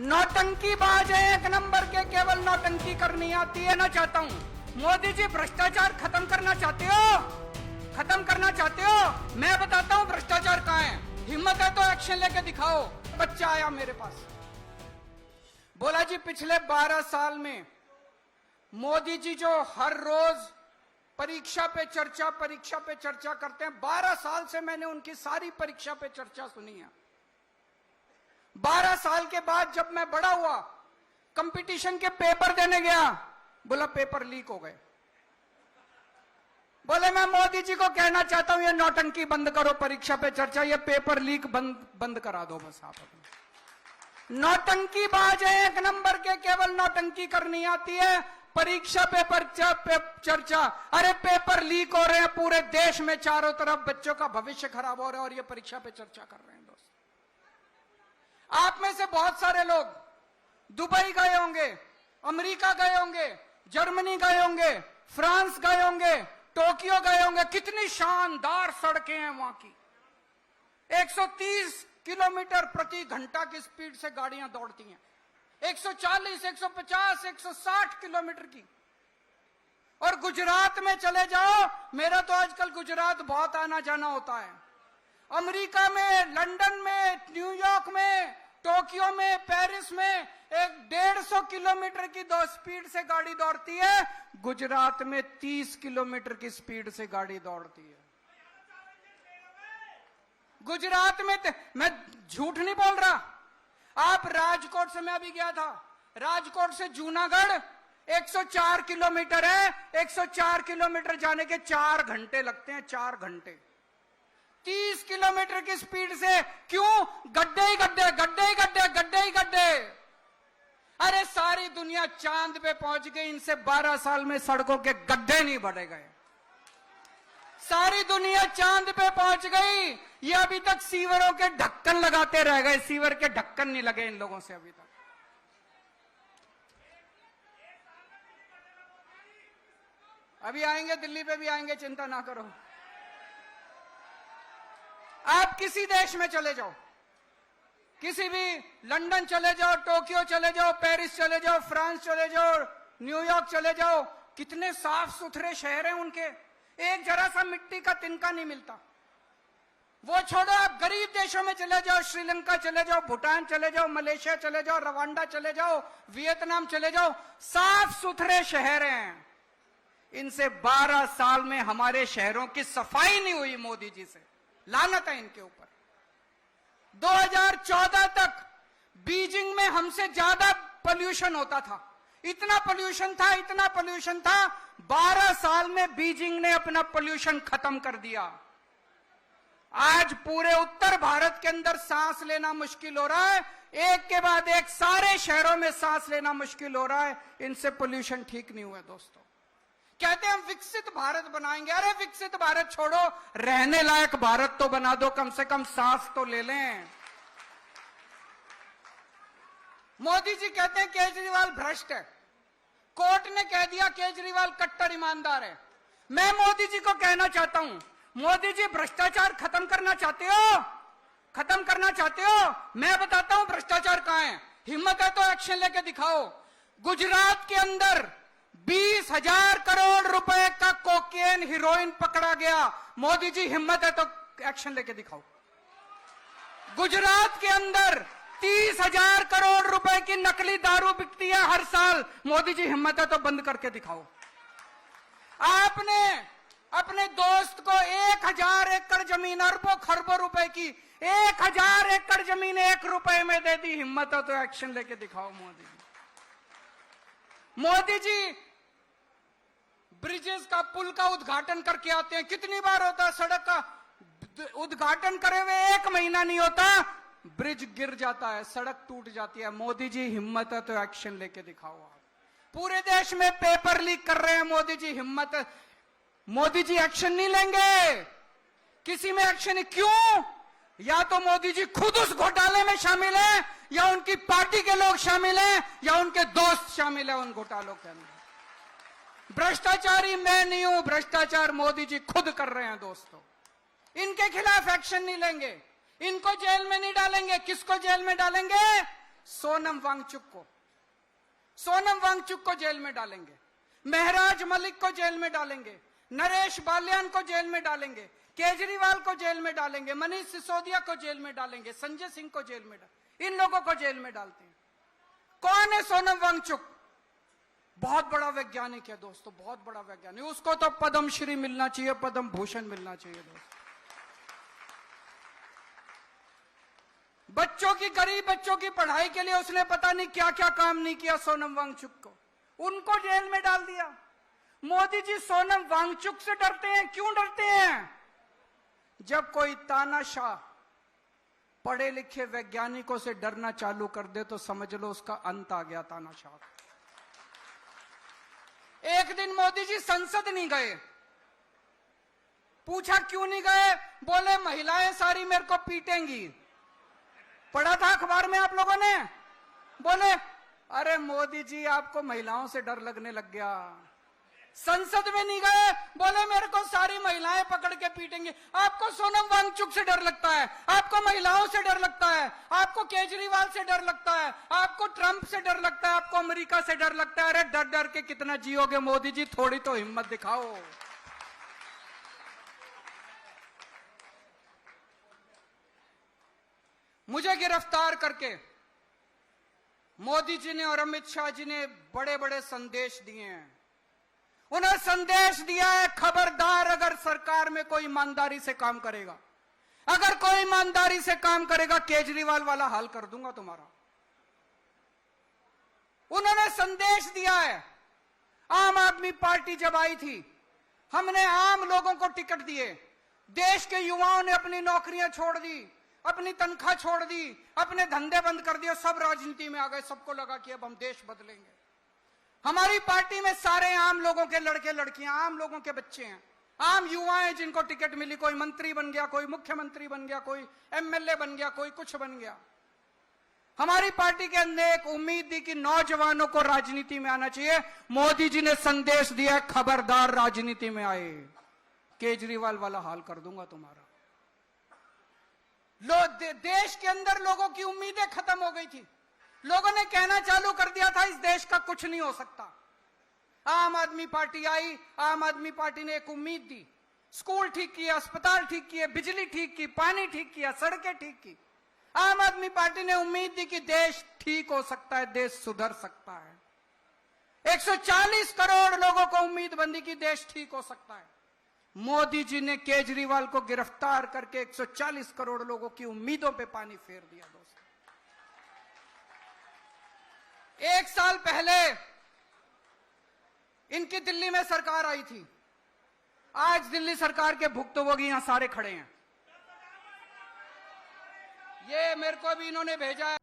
नौटंकीबाज है एक नंबर के, केवल नौटंकी करनी आती है। ना चाहता हूं मोदी जी भ्रष्टाचार खत्म करना चाहते हो, खत्म करना चाहते हो, मैं बताता हूं भ्रष्टाचार कहां है। हिम्मत है तो एक्शन लेके दिखाओ। बच्चा आया मेरे पास, बोला जी पिछले 12 साल में मोदी जी जो हर रोज परीक्षा पे चर्चा करते हैं, 12 साल से मैंने उनकी सारी परीक्षा पे चर्चा सुनी है। 12 साल के बाद जब मैं बड़ा हुआ, कंपटीशन के पेपर देने गया, बोला पेपर लीक हो गए। बोले मैं मोदी जी को कहना चाहता हूं ये नौटंकी बंद करो, परीक्षा पे चर्चा, ये पेपर लीक बंद करा दो बस आप। नौटंकीबाज है एक नंबर के, केवल नौटंकी करनी आती है। परीक्षा पेपर चर्चा, अरे पेपर लीक हो रहे हैं पूरे देश में, चारों तरफ बच्चों का भविष्य खराब हो रहा है और ये परीक्षा पे चर्चा कर रहे हैं। दोस्त आप में से बहुत सारे लोग दुबई गए होंगे, अमेरिका गए होंगे, जर्मनी गए होंगे, फ्रांस गए होंगे, टोक्यो गए होंगे। कितनी शानदार सड़कें हैं वहां की। 130 किलोमीटर प्रति घंटा की स्पीड से गाड़ियां दौड़ती हैं, 140, 150, 160 किलोमीटर की। और गुजरात में चले जाओ, मेरा तो आजकल गुजरात बहुत आना जाना होता है। अमेरिका में, लंदन में, न्यूयॉर्क में, टोक्यो में, पेरिस में 150 किलोमीटर की स्पीड से गाड़ी दौड़ती है। गुजरात में 30 किलोमीटर की स्पीड से गाड़ी दौड़ती है। गुजरात में मैं झूठ नहीं बोल रहा। आप राजकोट से, मैं अभी गया था, राजकोट से जूनागढ़ 104 किलोमीटर है। 104 किलोमीटर जाने के 4 घंटे लगते हैं, 4 घंटे। 30 किलोमीटर की स्पीड से, क्यों? गड्ढे ही गड्ढे, गड्ढे ही गड्ढे, गड्ढे ही गड्ढे। अरे सारी दुनिया चांद पे पहुंच गई, इनसे 12 साल में सड़कों के गड्ढे नहीं भरे गए। सारी दुनिया चांद पे पहुंच गई, ये अभी तक सीवरों के ढक्कन लगाते रह गए। सीवर के ढक्कन नहीं लगे इन लोगों से अभी तक। अभी आएंगे, दिल्ली पे भी आएंगे, चिंता ना करो। आप किसी देश में चले जाओ, किसी भी, लंदन चले जाओ, टोक्यो चले जाओ, पेरिस चले जाओ, फ्रांस चले जाओ, न्यूयॉर्क चले जाओ, कितने साफ सुथरे शहर हैं उनके। एक जरा सा मिट्टी का तिनका नहीं मिलता। वो छोड़ो, आप गरीब देशों में चले जाओ, श्रीलंका चले जाओ, भूटान चले जाओ, मलेशिया चले जाओ, रवांडा चले जाओ, वियतनाम चले जाओ, साफ सुथरे शहर हैं। इनसे 12 साल में हमारे शहरों की सफाई नहीं हुई मोदी जी से। लानत है इनके ऊपर। 2014 तक बीजिंग में हमसे ज्यादा पोल्यूशन होता था। इतना पोल्यूशन था, इतना पोल्यूशन था। 12 साल में बीजिंग ने अपना पोल्यूशन खत्म कर दिया। आज पूरे उत्तर भारत के अंदर सांस लेना मुश्किल हो रहा है। एक के बाद एक सारे शहरों में सांस लेना मुश्किल हो रहा है। इनसे पोल्यूशन ठीक नहीं हुआ। दोस्तों कहते हैं हम विकसित भारत बनाएंगे। अरे विकसित भारत छोड़ो, रहने लायक भारत तो बना दो, कम से कम सांस तो ले लें। मोदी जी कहते हैं केजरीवाल भ्रष्ट है, कोर्ट ने कह दिया केजरीवाल कट्टर ईमानदार है। मैं मोदी जी को कहना चाहता हूं, मोदी जी भ्रष्टाचार खत्म करना चाहते हो, खत्म करना चाहते हो, मैं बताता हूं भ्रष्टाचार कहां है। हिम्मत है तो एक्शन लेके दिखाओ। गुजरात के अंदर 20,000 करोड़ रुपए का कोकेन, हीरोइन पकड़ा गया। मोदी जी हिम्मत है तो एक्शन लेके दिखाओ। गुजरात के अंदर 30,000 करोड़ रुपए की नकली दारू बिकती है हर साल। मोदी जी हिम्मत है तो बंद करके दिखाओ। आपने अपने दोस्त को 1,000 एकड़ जमीन, अरबों खरबों रुपए की 1,000 एकड़ जमीन 1 रुपए में दे दी। हिम्मत है तो एक्शन लेके दिखाओ मोदी जी। मोदी जी ब्रिजेस का, पुल का उद्घाटन करके आते हैं। कितनी बार होता है सड़क का उद्घाटन करे हुए 1 महीना नहीं होता, ब्रिज गिर जाता है, सड़क टूट जाती है। मोदी जी हिम्मत है तो एक्शन लेके दिखाओ। आप पूरे देश में पेपर लीक कर रहे हैं, मोदी जी हिम्मत है। मोदी जी एक्शन नहीं लेंगे, किसी में एक्शन नहीं। क्यों? या तो मोदी जी खुद उस घोटाले में शामिल हैं, या उनकी पार्टी के लोग शामिल हैं, या उनके दोस्त शामिल हैं उन घोटालों के अंदर। भ्रष्टाचारी मैं नहीं हूं, भ्रष्टाचार मोदी जी खुद कर रहे हैं। दोस्तों इनके खिलाफ एक्शन नहीं लेंगे, इनको जेल में नहीं डालेंगे। किसको जेल में डालेंगे? सोनम वांगचुक को जेल में डालेंगे, महराज मलिक को जेल में डालेंगे, नरेश बाल्यान को जेल में डालेंगे, केजरीवाल को जेल में डालेंगे, मनीष सिसोदिया को जेल में डालेंगे, संजय सिंह को जेल में इन लोगों को जेल में डालते हैं। कौन है सोनम वांगचुक? बहुत बड़ा वैज्ञानिक है दोस्तों, बहुत बड़ा वैज्ञानिक। उसको तो पद्मश्री मिलना चाहिए, पद्म भूषण मिलना चाहिए दोस्तों। बच्चों की, गरीब बच्चों की पढ़ाई के लिए उसने पता नहीं क्या क्या काम नहीं किया सोनम वांगचुक को, उनको जेल में डाल दिया। मोदी जी सोनम वांगचुक से डरते हैं। क्यों डरते हैं? जब कोई तानाशाह पढ़े लिखे वैज्ञानिकों से डरना चालू कर दे तो समझ लो उसका अंत आ गया तानाशाह। एक दिन मोदी जी संसद नहीं गए। पूछा क्यों नहीं गए? बोले महिलाएं सारी मेरे को पीटेंगी। पढ़ा था अखबार में आप लोगों ने? बोले अरे मोदी जी आपको महिलाओं से डर लगने लग गया। संसद में नहीं गए, बोले मेरे को सारी महिलाएं पकड़ के पीटेंगे। आपको सोनम वांगचुक से डर लगता है, आपको महिलाओं से डर लगता है, आपको केजरीवाल से डर लगता है, आपको ट्रंप से डर लगता है, आपको अमेरिका से डर लगता है। अरे डर डर के कितना जियोगे मोदी जी, थोड़ी तो हिम्मत दिखाओ। मुझे गिरफ्तार करके मोदी जी ने और अमित शाह जी ने बड़े बड़े संदेश दिए हैं। उन्हें संदेश दिया है, खबरदार अगर सरकार में कोई ईमानदारी से काम करेगा, अगर कोई ईमानदारी से काम करेगा केजरीवाल वाला हाल कर दूंगा तुम्हारा। उन्होंने संदेश दिया है। आम आदमी पार्टी जब आई थी, हमने आम लोगों को टिकट दिए। देश के युवाओं ने अपनी नौकरियां छोड़ दी, अपनी तनख्वाह छोड़ दी, अपने धंधे बंद कर दिए, सब राजनीति में आ गए। सबको लगा कि अब हम देश बदलेंगे। हमारी पार्टी में सारे आम लोगों के लड़के लड़कियां, आम लोगों के बच्चे हैं, आम युवा हैं जिनको टिकट मिली। कोई मंत्री बन गया, कोई मुख्यमंत्री बन गया, कोई एमएलए बन गया, कोई कुछ बन गया। हमारी पार्टी के अंदर एक उम्मीद थी कि नौजवानों को राजनीति में आना चाहिए। मोदी जी ने संदेश दिया, खबरदार राजनीति में आए, केजरीवाल वाला हाल कर दूंगा तुम्हारा। देश के अंदर लोगों की उम्मीदें खत्म हो गई थी। लोगों ने कहना चालू कर दिया था इस देश का कुछ नहीं हो सकता। आम आदमी पार्टी आई, आम आदमी पार्टी ने एक उम्मीद दी। स्कूल ठीक किया, अस्पताल ठीक किए, बिजली ठीक की, पानी ठीक किया, सड़कें ठीक की। आम आदमी पार्टी ने उम्मीद दी कि देश ठीक हो सकता है, देश सुधर सकता है। 140 करोड़ लोगों को उम्मीद बंदी की देश ठीक हो सकता है। मोदी जी ने केजरीवाल को गिरफ्तार करके 140 करोड़ लोगों की उम्मीदों पे पानी फेर दिया दोस्तों। एक साल पहले इनकी दिल्ली में सरकार आई थी। आज दिल्ली सरकार के भुक्तभोगी यहां सारे खड़े हैं। ये मेरे को भी इन्होंने भेजा है।